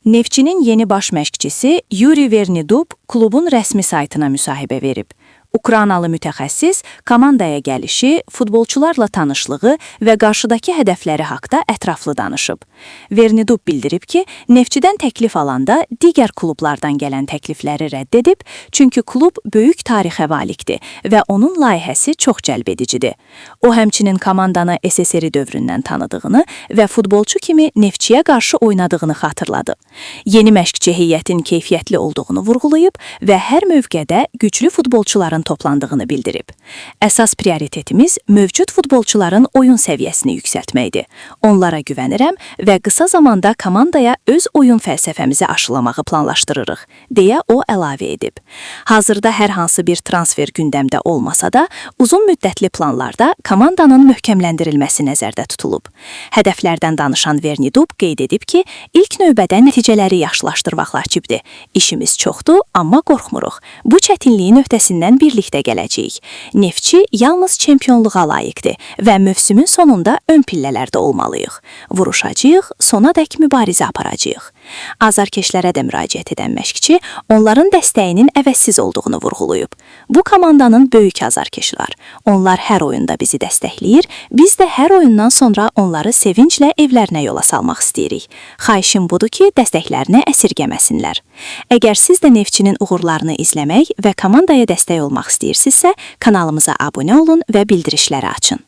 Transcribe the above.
Neftçinin yeni baş məşqçisi Yuri Vernidub klubun rəsmi saytına müsahibə verib. Ukraynalı mütəxəssis komandaya gəlişi, futbolçularla tanışlığı və qarşıdakı hədəfləri haqda ətraflı danışıb. Vernidub bildirib ki, Neftçidən təklif alanda digər klublardan gələn təklifləri rədd edib, çünki klub böyük tarixə malikdir və onun layihəsi çox cəlbedicidir. O həmçinin komandanı SSR dövründən tanıdığını və futbolçu kimi Neftçiyə qarşı oynadığını xatırladı. Yeni məşqçi heyətin keyfiyyətli olduğunu vurğulayıb və hər mövqedə güclü futbolçuların toplandığını bildirib. Əsas prioritetimiz mövcud futbolçuların oyun səviyyəsini yüksəltməkdir. Onlara güvənirəm və qısa zamanda komandaya öz oyun fəlsəfəmizi aşılamağı planlaşdırırıq, deyə o əlavə edib. Hazırda hər hansı bir transfer gündəmdə olmasa da, uzun müddətli planlarda komandanın möhkəmləndirilməsi nəzərdə tutulub. Hədəflərdən danışan Vernidub qeyd edib ki, ilk növbədə nəticələri yaxşılaşdırmaq vacibdir. İşimiz çoxdur, amma qorxmuruq. Bu çətinliyin öhdəsindən birlikdə gələcəyik. Neftçi yalnız çempionluğa layiqdir və mövsümün sonunda ön pillələrdə olmalıyıq. Vuruşacağıq, sonadək mübarizə aparacağıq. Azarkeşlərə də müraciət edən məşqçi onların dəstəyinin əvəzsiz olduğunu vurğulayıb. Bu komandanın böyük azarkeşi var. Onlar hər oyunda bizi dəstəkləyir, biz də hər oyundan sonra onları sevinclə evlərinə yola salmaq istəyirik. Xahişim budur ki, dəstəklərini əsirgəməsinlər. Əgər siz də Neftçinin uğurlarını izləmək və komandaya dəstək olmaq istəyirsinizsə, kanalımıza abunə olun və bildirişləri açın.